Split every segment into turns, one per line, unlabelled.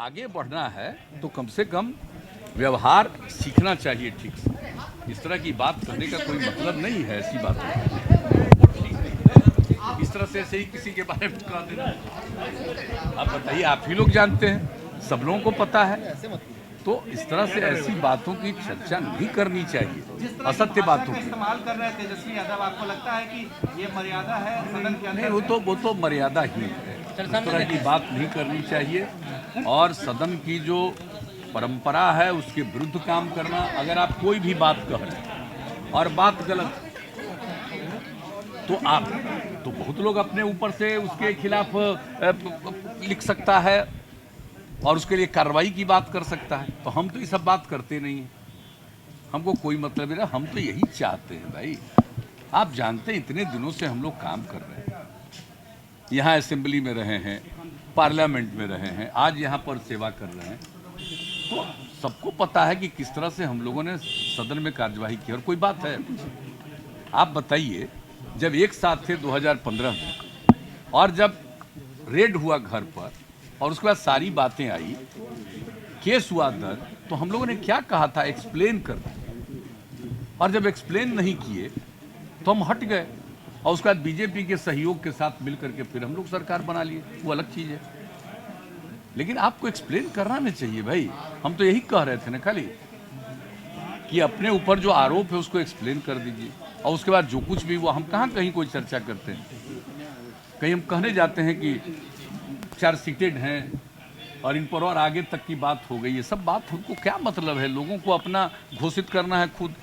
आगे बढ़ना है तो कम से कम व्यवहार सीखना चाहिए ठीक से। इस तरह की बात करने का कोई मतलब नहीं है, ऐसी बात इस तरह से ऐसे ही किसी के बारे में कह देना। आप बताइए, आप ही लोग जानते हैं, सब लोगों को पता है। तो इस तरह से ऐसी बातों की चर्चा नहीं करनी चाहिए, असत्य बातों की।
इस्तेमाल कर रहे हैं तेजस्वी यादव, आपको लगता है कि ये मर्यादा है सदन के अंदर?
नहीं, वो तो मर्यादा ही है। इस तरह की बात नहीं करनी चाहिए और सदन की जो परंपरा है उसके विरुद्ध काम करना। अगर आप कोई भी बात कह रहे हैं और बात गलत है तो बहुत लोग अपने ऊपर से उसके खिलाफ लिख सकता है और उसके लिए कार्रवाई की बात कर सकता है। तो हम तो ये सब बात करते नहीं हैं, हमको कोई मतलब नहीं। हम तो यही चाहते हैं भाई, आप जानते हैं इतने दिनों से हम लोग काम कर रहे हैं, यहाँ असेंबली में रहे हैं, पार्लियामेंट में रहे हैं, आज यहाँ पर सेवा कर रहे हैं, तो सबको पता है कि किस तरह से हम लोगों ने सदन में कार्यवाही की। और कोई बात है, आप बताइए, जब एक साथ थे 2015 में और जब रेड हुआ घर पर और उसके बाद सारी बातें आई, केस हुआ दर्ज, तो हम लोगों ने क्या कहा था, एक्सप्लेन कर दिया। और जब एक्सप्लेन नहीं किए तो हम हट गए और उसके बाद बीजेपी के सहयोग के साथ मिलकर के फिर हम लोग सरकार बना लिए, वो अलग चीज़ है। लेकिन आपको एक्सप्लेन करना नहीं चाहिए भाई। हम तो यही कह रहे थे ना खाली कि अपने ऊपर जो आरोप है उसको एक्सप्लेन कर दीजिए और उसके बाद जो कुछ भी वो, हम कहाँ कहीं कोई चर्चा करते हैं। कहीं हम कहने जाते हैं कि चार्जशीटेड हैं और इन पर और आगे तक की बात हो गई। ये सब बात हमको क्या मतलब है? लोगों को अपना घोषित करना है, खुद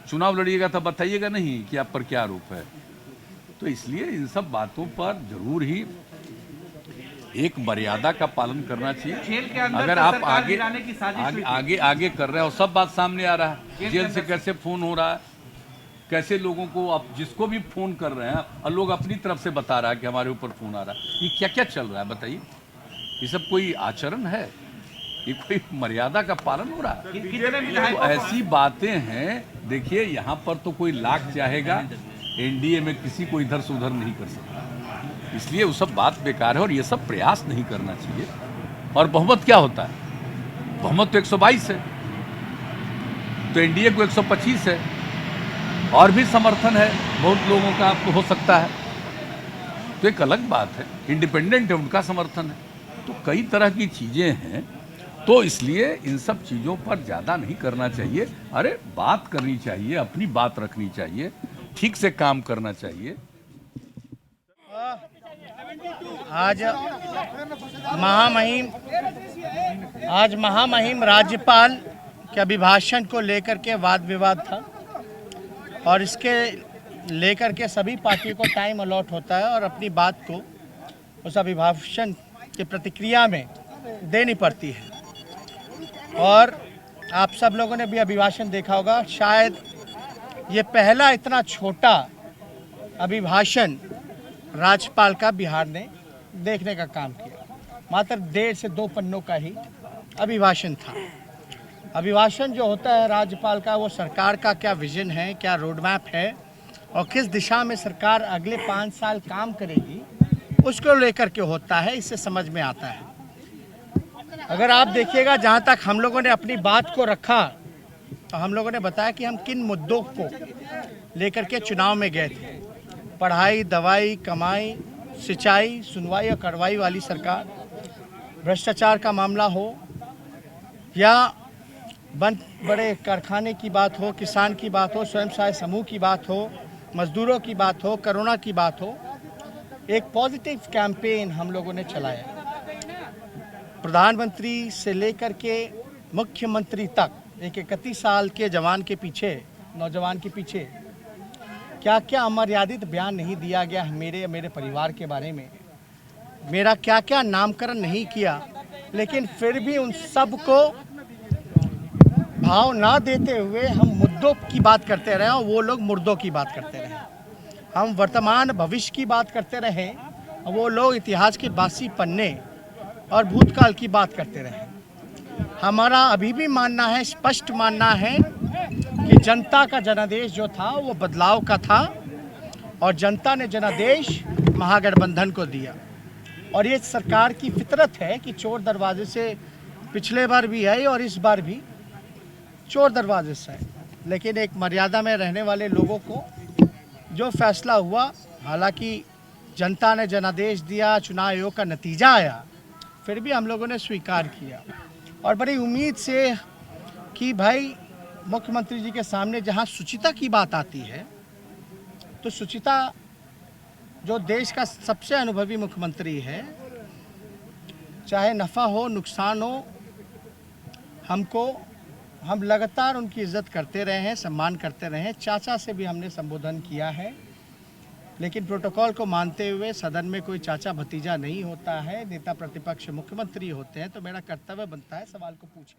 चुनाव लड़िएगा तब बताइएगा नहीं कि आप पर क्या आरोप है। तो इसलिए इन सब बातों पर जरूर ही एक मर्यादा का पालन करना चाहिए।
जेल के अंदर
अगर आप आगे कर रहे हो, सब बात सामने आ रहा है, जेल से कैसे फोन हो रहा है, कैसे लोगों को, आप जिसको भी फोन कर रहे हैं और लोग अपनी तरफ से बता रहा है कि हमारे ऊपर फोन आ रहा है। ये क्या क्या चल रहा है बताइए? ये सब कोई आचरण है? ये कोई मर्यादा का पालन हो रहा है? तो ऐसी बातें हैं। देखिए, यहाँ पर तो कोई लाख चाहेगा, एनडीए में किसी को इधर से उधर नहीं कर सकता, इसलिए वो सब बात बेकार है और ये सब प्रयास नहीं करना चाहिए। और बहुमत क्या होता है? बहुमत तो 122 है, तो एनडीए को 125 है और भी समर्थन है बहुत लोगों का, आपको हो सकता है, तो एक अलग बात है। इंडिपेंडेंट है, उनका समर्थन है, तो कई तरह की चीज़ें हैं। तो इसलिए इन सब चीज़ों पर ज़्यादा नहीं करना चाहिए। अरे बात करनी चाहिए, अपनी बात रखनी चाहिए, ठीक से काम करना चाहिए।
आज महामहिम राज्यपाल के अभिभाषण को लेकर के वाद विवाद था और इसके लेकर के सभी पार्टी को टाइम अलॉट होता है और अपनी बात को उस अभिभाषण की प्रतिक्रिया में देनी पड़ती है। और आप सब लोगों ने भी अभिभाषण देखा होगा, शायद ये पहला इतना छोटा अभिभाषण राज्यपाल का बिहार ने देखने का काम किया। मात्र 1.5 से 2 पन्नों का ही अभिभाषण था। अभिभाषण जो होता है राज्यपाल का, वो सरकार का क्या विजन है, क्या रोड मैप है और किस दिशा में सरकार अगले 5 साल काम करेगी, उसको लेकर के होता है। इससे समझ में आता है। अगर आप देखिएगा, जहाँ तक हम लोगों ने अपनी बात को रखा तो हम लोगों ने बताया कि हम किन मुद्दों को लेकर के चुनाव में गए थे। पढ़ाई, दवाई, कमाई, सिंचाई, सुनवाई और कार्रवाई वाली सरकार, भ्रष्टाचार का मामला हो या बड़े कारखाने की बात हो, किसान की बात हो, स्वयं सहायता समूह की बात हो, मजदूरों की बात हो, कोरोना की बात हो, एक पॉजिटिव कैंपेन हम लोगों ने चलाया। प्रधानमंत्री से लेकर के मुख्यमंत्री तक एक 31 साल के नौजवान के पीछे क्या क्या अमर्यादित बयान नहीं दिया गया है मेरे परिवार के बारे में, मेरा क्या क्या नामकरण नहीं किया, लेकिन फिर भी उन सब को भाव ना देते हुए हम मुद्दों की बात करते रहे और वो लोग मुर्दों की बात करते रहे। हम वर्तमान भविष्य की बात करते रहे और वो लोग इतिहास के बासी पन्ने और भूतकाल की बात करते रहे। हमारा अभी भी मानना है, स्पष्ट मानना है कि जनता का जनादेश जो था वो बदलाव का था और जनता ने जनादेश महागठबंधन को दिया। और ये सरकार की फितरत है कि चोर दरवाजे से पिछले बार भी आई और इस बार भी चोर दरवाजे से आई, लेकिन एक मर्यादा में रहने वाले लोगों को जो फैसला हुआ, हालांकि जनता ने जनादेश दिया, चुनाव आयोग का नतीजा आया, फिर भी हम लोगों ने स्वीकार किया और बड़ी उम्मीद से कि भाई मुख्यमंत्री जी के सामने जहां शुचिता की बात आती है तो शुचिता जो देश का सबसे अनुभवी मुख्यमंत्री है, चाहे नफ़ा हो नुकसान हो, हम लगातार उनकी इज्जत करते रहे हैं, सम्मान करते रहे हैं। चाचा से भी हमने संबोधन किया है, लेकिन प्रोटोकॉल को मानते हुए सदन में कोई चाचा भतीजा नहीं होता है, नेता प्रतिपक्ष मुख्यमंत्री होते हैं, तो मेरा कर्तव्य बनता है सवाल को पूछें।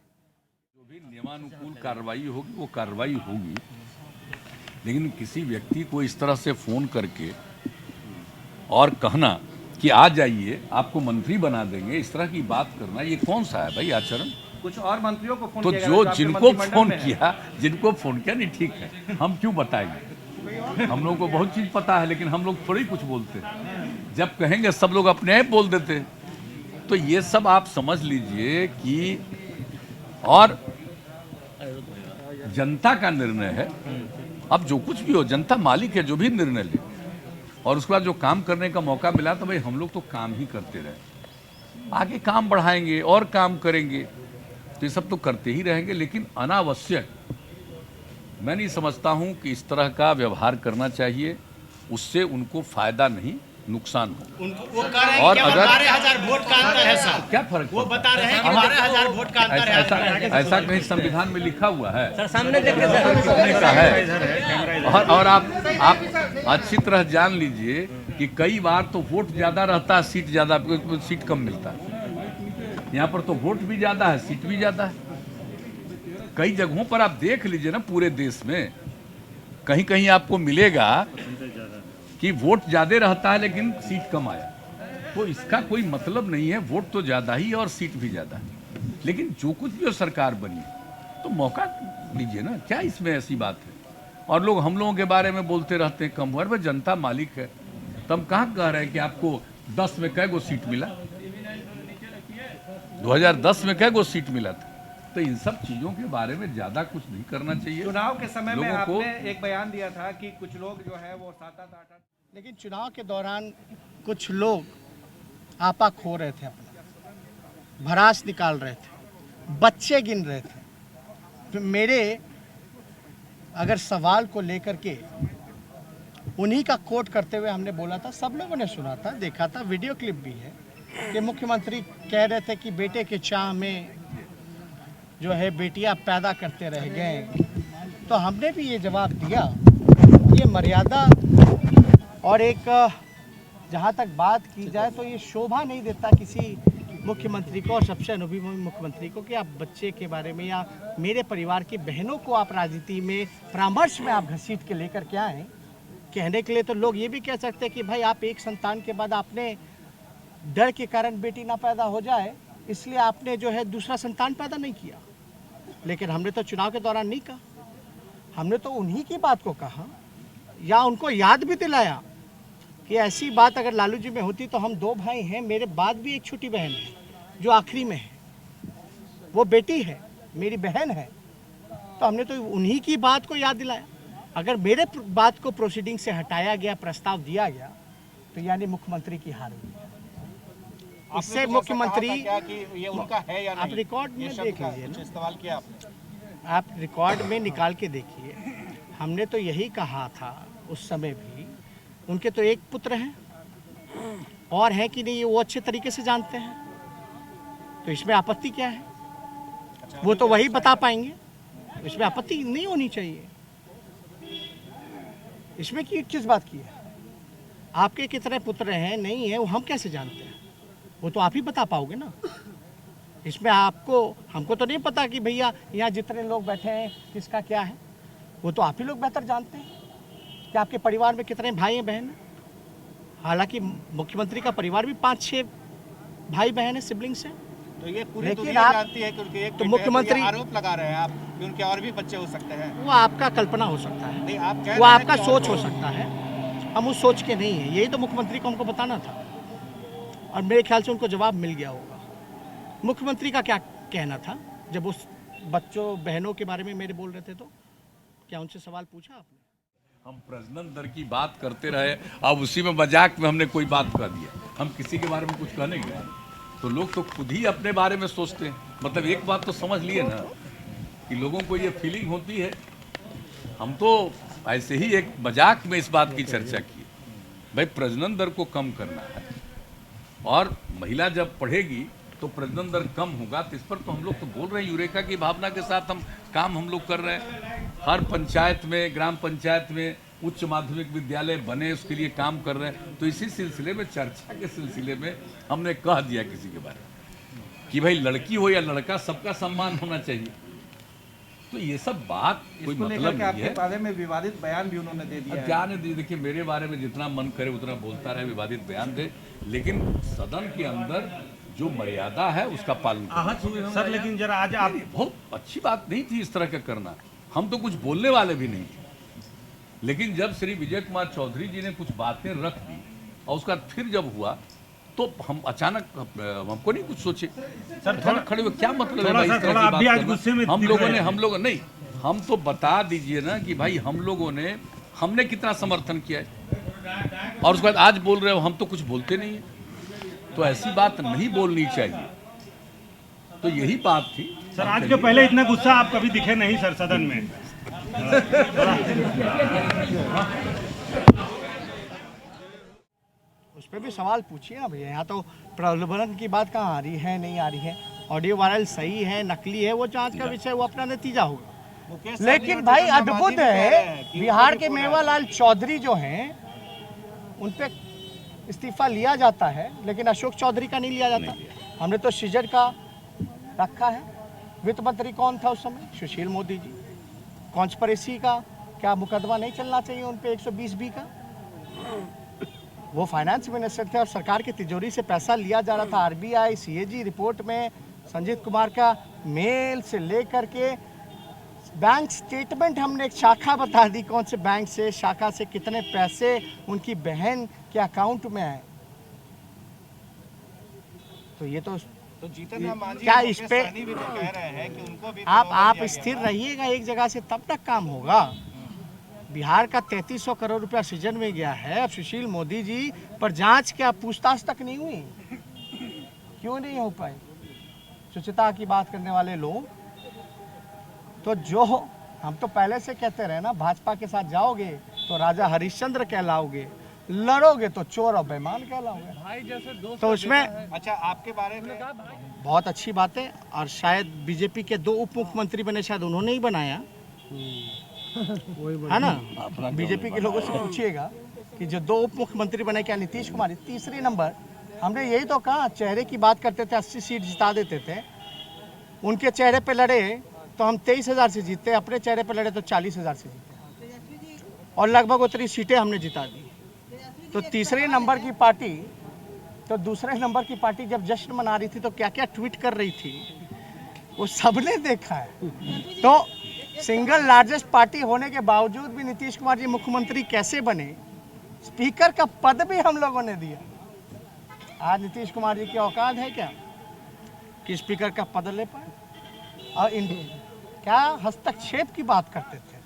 जो भी नियमानुकूल कार्रवाई होगी वो कार्रवाई होगी, लेकिन किसी व्यक्ति को इस तरह से फोन करके और कहना कि आ जाइए आपको मंत्री बना देंगे, इस तरह की बात करना, ये कौन सा है भाई आचरण?
कुछ और मंत्रियों को फोन
तो
किया
जो
गया था,
जिनको
आपके मंत्रिमंडल
फोन
में है।
किया, नहीं ठीक है, हम क्यों बताएंगे? हम लोगों को बहुत चीज पता है, लेकिन हम लोग थोड़ी कुछ बोलते हैं। जब कहेंगे सब लोग अपने आप बोल देते हैं। तो ये सब आप समझ लीजिए कि और जनता का निर्णय है। अब जो कुछ भी हो, जनता मालिक है, जो भी निर्णय ले, और उसके बाद जो काम करने का मौका मिला तो भाई हम लोग तो काम ही करते रहे, आगे काम बढ़ाएंगे और काम करेंगे, तो ये सब तो करते ही रहेंगे। लेकिन अनावश्यक मैं नहीं समझता हूं कि इस तरह का व्यवहार करना चाहिए, उससे उनको फायदा नहीं नुकसान हो।
वो कह रहे हैं
और
कि
अगर
12,000 वोट का अंतर है सर,
क्या फर्क
वो
पड़ता
बता रहे हैं कि 12,000 वोट का अंतर
ऐसा
है।
ऐसा कहीं संविधान में लिखा हुआ है?
सर सामने देखिए
लिखने का है। और आप अच्छी तरह जान लीजिए कि कई बार तो वोट ज्यादा रहता है, सीट कम मिलता है। यहाँ पर तो वोट भी ज्यादा है, सीट भी ज्यादा है। कई जगहों पर आप देख लीजिए ना, पूरे देश में कहीं कहीं आपको मिलेगा कि वोट ज्यादा रहता है लेकिन सीट कम आया। तो इसका कोई मतलब नहीं है, वोट तो ज्यादा ही और सीट भी ज्यादा है। लेकिन जो कुछ भी हो सरकार बनी तो मौका लीजिए ना, क्या इसमें ऐसी बात है? और लोग हम लोगों के बारे में बोलते रहते हैं कम, में जनता मालिक है। तो हम कहाँ कह रहे हैं कि आपको 10 में कै गो सीट मिला, 2010 में कै गो सीट मिला था। तो इन सब चीजों के बारे में ज्यादा कुछ नहीं करना चाहिए।
चुनाव के समय में
लोगों को
आपने एक बयान दिया था कि कुछ लोग जो है वो 7-8
लेकिन चुनाव के दौरान कुछ लोग आपा खो रहे थे, अपना भरास निकाल रहे थे, बच्चे गिन रहे थे। तो मेरे अगर सवाल को लेकर के उन्हीं का कोट करते हुए हमने बोला था, सब लोगों ने सुना था, देखा था, वीडियो क्लिप भी है कि मुख्यमंत्री कह रहे थे कि बेटे के चाह में जो है बेटियां पैदा करते रह गए। तो हमने भी ये जवाब दिया, ये मर्यादा और एक जहाँ तक बात की जाए तो ये शोभा नहीं देता किसी मुख्यमंत्री को, और सबसे अनुभवी मुख्यमंत्री को, कि आप बच्चे के बारे में या मेरे परिवार की बहनों को आप राजनीति में परामर्श में आप घसीट के लेकर के आए। कहने के लिए तो लोग ये भी कह सकते हैं कि भाई आप एक संतान के बाद आपने डर के कारण बेटी ना पैदा हो जाए इसलिए आपने जो है दूसरा संतान पैदा नहीं किया। लेकिन हमने तो चुनाव के दौरान नहीं कहा, हमने तो उन्हीं की बात को कहा या उनको याद भी दिलाया कि ऐसी बात अगर लालू जी में होती तो हम 2 भाई हैं, मेरे बाद भी एक छोटी बहन है जो आखिरी में है, वो बेटी है, मेरी बहन है। तो हमने तो उन्हीं की बात को याद दिलाया। अगर मेरे बात को प्रोसीडिंग से हटाया गया, प्रस्ताव दिया गया, तो यानी मुख्यमंत्री की हार हुई। इससे मुख्यमंत्री
क्या कि ये उनका है या नहीं?
आप रिकॉर्ड में देख लीजिए ना,
सवाल किया आपने,
आप रिकॉर्ड में निकाल के देखिए। हमने तो यही कहा था उस समय भी, उनके तो एक पुत्र हैं और हैं कि नहीं ये वो अच्छे तरीके से जानते हैं, तो इसमें आपत्ति क्या है? वो तो वही बता पाएंगे, इसमें आपत्ति नहीं होनी चाहिए। इसमें किस बात की है? आपके कितने पुत्र हैं नहीं है वो हम कैसे जानते हैं? वो तो आप ही बता पाओगे ना। इसमें आपको हमको तो नहीं पता कि भैया यहाँ जितने लोग बैठे हैं किसका क्या है, वो तो आप ही लोग बेहतर जानते हैं कि आपके परिवार में कितने भाई हैं बहन हैं। हालांकि मुख्यमंत्री का परिवार भी 5-6 भाई बहन है, सिबलिंग्स हैं।
तो ये पूरी
लेकिन
दुनिया
आप-
जानती है कि उनके एक
तो
बेटे हैं,
मुख्यमंत्री-
ये आरोप लगा रहे हैं आप कि उनके और भी बच्चे हो सकते हैं।
वो आपका कल्पना हो सकता है,
नहीं, आप कह
वो
रहे हैं
आपका
कि
सोच
और-
हो सकता है, हम उस सोच के नहीं है। यही तो मुख्यमंत्री को हमको बताना था और मेरे ख्याल से उनको जवाब मिल गया होगा। मुख्यमंत्री का क्या कहना था जब उस बच्चों बहनों के बारे में मेरे बोल रहे थे, तो क्या उनसे सवाल पूछा आपने?
हम प्रजनन दर की बात करते रहे, अब उसी में मजाक में हमने कोई बात कह दिया। हम किसी के बारे में कुछ कहने गए तो लोग तो खुद ही अपने बारे में सोचते हैं। मतलब एक बात तो समझ लिए ना कि लोगों को ये फीलिंग होती है। हम तो ऐसे ही एक मजाक में इस बात की चर्चा की, भाई प्रजनन दर को कम करना है और महिला जब पढ़ेगी तो प्रजनन दर कम होगा। तो इस पर तो हम लोग तो बोल रहे हैं, यूरेका की भावना के साथ हम लोग कर रहे हैं। हर पंचायत में, ग्राम पंचायत में उच्च माध्यमिक विद्यालय बने, उसके लिए काम कर रहे हैं। तो इसी सिलसिले में, चर्चा के सिलसिले में हमने कह दिया किसी के बारे में कि भाई लड़की हो या लड़का, सबका सम्मान होना चाहिए। तो ये सब बात कोई मतलब नहीं
आपके
है।
बारे में विवादित बयान भी उन्होंने दे दिया है।
क्या नहीं, देखिए मेरे बारे में जितना मन करे उतना बोलता रहे, विवादित बयान दे, लेकिन सदन के अंदर जो मर्यादा है उसका पालन करना।
सर लेकिन जरा आज आप
बहुत अच्छी बात नहीं थी इस तरह का करना। हम तो कुछ बोलने वाले भी नहीं थे, लेकिन जब श्री विजय कुमार चौधरी जी ने कुछ बातें रख दी और उसका फिर जब हुआ तो हम अचानक, हमको नहीं कुछ सोचे सर, थोड़ा खड़े हुए क्या मतलब है भाई इस तरह की बात करना? हम लोग नहीं, हम तो बता दीजिए ना कि भाई हमने कितना समर्थन किया है और उसके बाद आज बोल रहे हो हम तो कुछ बोलते नहीं है। तो ऐसी बात नहीं बोलनी चाहिए। तो यही बात थी
सर। आज के पहले इतना गुस्सा आप कभी दिखे नहीं सर सदन में।
उस पर भी सवाल पूछिए ना भैया। यहाँ तो प्रलोभन की बात कहाँ आ रही है, नहीं आ रही है। ऑडियो वायरल सही है, नकली है, वो जांच का विषय, वो अपना नतीजा होगा। लेकिन भाई अद्भुत है, बिहार के मेवालाल चौधरी जो हैं उन पे इस्तीफा लिया जाता है, लेकिन अशोक चौधरी का नहीं लिया जाता। हमने तो सीजर का रखा है। वित्त मंत्री कौन था उस समय? सुशील मोदी जी। कॉन्स्पिरेसी का क्या मुकदमा नहीं चलना चाहिए उन पे 120B का? वो फाइनेंस मिनिस्टर थे और सरकार की तिजोरी से पैसा लिया जा रहा था। आरबीआई सीएजी रिपोर्ट में संजीत कुमार का मेल से लेकर के बैंक स्टेटमेंट, हमने एक शाखा बता दी कौन से बैंक से, शाखा से कितने पैसे उनकी बहन के अकाउंट में आए। तो ये तो
जीतन राम मांझी
क्या इस पे
भी तो कह रहे हैं कि उनको भी
आप स्थिर रहिएगा एक जगह से, तब तक काम होगा। बिहार का 3300 करोड़ रुपया सीजन में गया है। अब सुशील मोदी जी पर जांच क्या, पूछताछ तक नहीं हुई? क्यों नहीं हो पाई? शुचिता की बात करने वाले लोग तो जो हम तो पहले से कहते रहे ना, भाजपा के साथ जाओगे तो राजा हरिश्चंद्र कहलाओगे, लड़ोगे तो चोर और बेईमान कहलाओगे भाई जैसे दोस्त। तो उसमें
अच्छा, आपके बारे में
बहुत अच्छी बात है। और शायद बीजेपी के 2 उप मुख्यमंत्री बने, शायद उन्होंने ही बनाया है ना। बीजेपी के लोगों से पूछिएगा कि जो 2 उप मुख्यमंत्री बने, क्या नीतीश कुमार? तीसरी नंबर हमने यही तो कहा, चेहरे की बात करते थे, 80 सीट जिता देते थे। उनके चेहरे पे लड़े तो हम 23,000 से जीते, अपने चेहरे पे लड़े तो 40,000 से जीते और लगभग उतनी सीटें हमने जिता दी। तो तीसरे नंबर की पार्टी, तो दूसरे नंबर की पार्टी जब जश्न मना रही थी तो क्या क्या ट्वीट कर रही थी वो सबने देखा है। तो सिंगल लार्जेस्ट पार्टी होने के बावजूद भी नीतीश कुमार जी मुख्यमंत्री कैसे बने? स्पीकर का पद भी हम लोगों ने दिया। आज नीतीश कुमार जी की औकात है क्या कि स्पीकर का पद ले पाए? और इन क्या हस्तक्षेप की बात करते थे।